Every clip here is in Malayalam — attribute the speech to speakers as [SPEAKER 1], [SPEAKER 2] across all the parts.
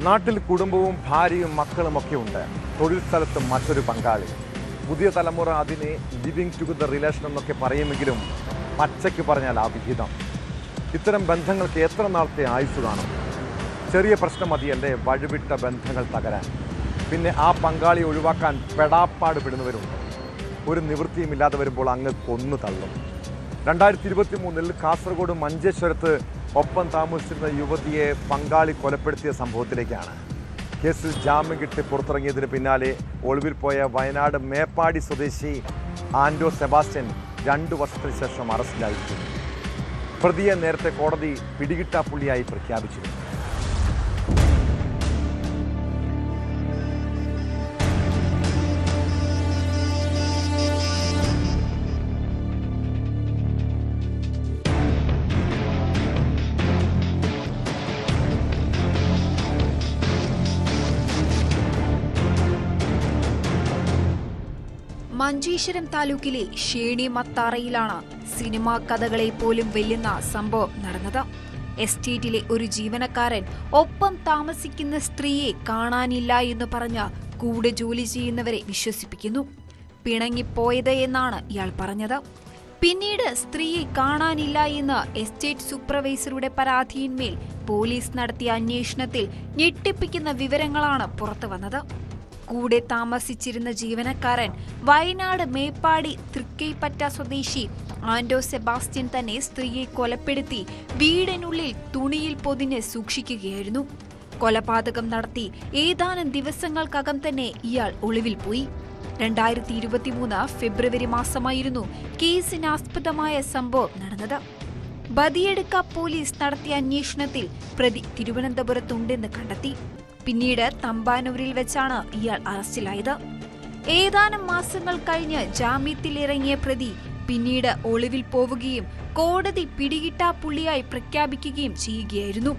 [SPEAKER 1] നാട്ടിൽ കുടുംബവും ഭാര്യയും മക്കളുമൊക്കെ ഉണ്ട്. തൊഴിൽ സ്ഥലത്ത് മറ്റൊരു പങ്കാളി. പുതിയ തലമുറ അതിനെ ലിവിങ് ടുഗദർ റിലേഷൻ എന്നൊക്കെ പറയുമെങ്കിലും പച്ചയ്ക്ക് പറഞ്ഞാൽ അവിഹിതം. ഇത്തരം ബന്ധങ്ങൾക്ക് എത്ര നാളത്തെ ആയുസ് കാണും? ചെറിയ പ്രശ്നം മതിയല്ലേ വഴിവിട്ട ബന്ധങ്ങൾ തകരാൻ. പിന്നെ ആ പങ്കാളി ഒഴിവാക്കാൻ പെടാപ്പാട് പെടുന്നവരുണ്ട്. ഒരു നിവൃത്തിയുമില്ലാതെ വരുമ്പോൾ അങ്ങ് കൊന്നു തള്ളും. 2023 കാസർഗോഡ് മഞ്ചേശ്വരത്ത് ഒപ്പം താമസിച്ചിരുന്ന യുവതിയെ പങ്കാളി കൊലപ്പെടുത്തിയ സംഭവത്തിലേക്കാണ്. കേസിൽ ജാമ്യം കിട്ടി പുറത്തിറങ്ങിയതിന് പിന്നാലെ ഒളിവിൽ പോയ വയനാട് മേപ്പാടി സ്വദേശി ആൻഡോ സെബാസ്റ്റ്യൻ 2 വർഷത്തിന് ശേഷം അറസ്റ്റിലായിരിക്കുന്നു. പ്രതിയെ നേരത്തെ കോടതി പിടികിട്ടാപ്പുള്ളിയായി പ്രഖ്യാപിച്ചിരുന്നു.
[SPEAKER 2] മഞ്ചേശ്വരം താലൂക്കിലെ ഷേണി മത്താറയിലാണ് സിനിമാ കഥകളെ പോലും വെല്ലുന്ന സംഭവം നടന്നത്. എസ്റ്റേറ്റിലെ ഒരു ജീവനക്കാരൻ ഒപ്പം താമസിക്കുന്ന സ്ത്രീയെ കാണാനില്ല എന്ന് പറഞ്ഞ് കൂടെ ജോലി ചെയ്യുന്നവരെ വിശ്വസിപ്പിക്കുന്നു. പിണങ്ങിപ്പോയത് എന്നാണ് ഇയാൾ പറഞ്ഞത്. പിന്നീട് സ്ത്രീയെ കാണാനില്ല എന്ന് എസ്റ്റേറ്റ് സൂപ്പർവൈസറുടെ പരാതിയിന്മേൽ പോലീസ് നടത്തിയ അന്വേഷണത്തിൽ ഞെട്ടിപ്പിക്കുന്ന വിവരങ്ങളാണ് പുറത്തുവന്നത്. കൂടെ താമസിച്ചിരുന്ന ജീവനക്കാരൻ വയനാട് മേപ്പാടി തൃക്കൈപ്പറ്റ സ്വദേശി ആൻഡോ സെബാസ്റ്റ്യൻ തന്നെ സ്ത്രീയെ കൊലപ്പെടുത്തി വീടിനുള്ളിൽ തുണിയിൽ പൊതിഞ്ഞ് സൂക്ഷിക്കുകയായിരുന്നു. കൊലപാതകം നടത്തി ഏതാനും ദിവസങ്ങൾക്കകം തന്നെ ഇയാൾ ഒളിവിൽ പോയി. 2023 ഫെബ്രുവരി മാസമായിരുന്നു കേസിനാസ്പദമായ സംഭവം നടന്നത്. ബദിയടുക്ക പോലീസ് നടത്തിയ അന്വേഷണത്തിൽ പ്രതി തിരുവനന്തപുരത്തുണ്ടെന്ന് കണ്ടെത്തി. പിന്നീട് തമ്പാനൂരിൽ വെച്ചാണ് ഇയാൾ അറസ്റ്റിലായത്. ഏതാനും മാസങ്ങൾ കഴിഞ്ഞ് ജാമ്യത്തിലിറങ്ങിയ പ്രതി പിന്നീട് ഒളിവിൽ പോവുകയും കോടതി പിടികിട്ടാപ്പുള്ളിയായി പ്രഖ്യാപിക്കുകയും ചെയ്യുകയായിരുന്നു.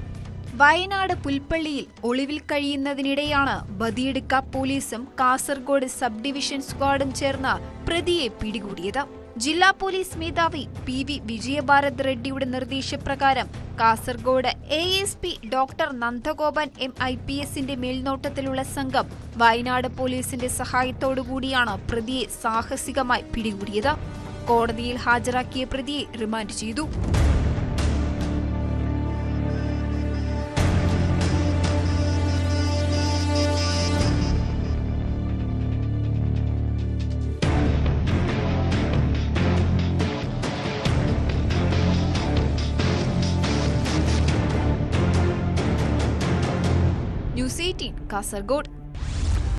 [SPEAKER 2] വയനാട് പുൽപ്പള്ളിയിൽ ഒളിവിൽ കഴിയുന്നതിനിടെയാണ് ബദിയടുക്ക പോലീസും കാസർഗോഡ് സബ് ഡിവിഷൻ സ്ക്വാഡും ചേർന്ന് പ്രതിയെ പിടികൂടിയത്. ജില്ലാ പോലീസ് മേധാവി PV വിജയഭാരത് റെഡ്ഡിയുടെ നിർദ്ദേശപ്രകാരം കാസർഗോഡ് ASP ഡോക്ടർ നന്ദഗോപൻ MIPSന്റെ മേൽനോട്ടത്തിലുള്ള സംഘം വയനാട് പോലീസിന്റെ സഹായത്തോടുകൂടിയാണ് പ്രതിയെ സാഹസികമായി പിടികൂടിയത്. കോടതിയിൽ ഹാജരാക്കിയ പ്രതിയെ റിമാൻഡ് ചെയ്തു. ന്യൂസ് 18 കാസർഗോഡ്.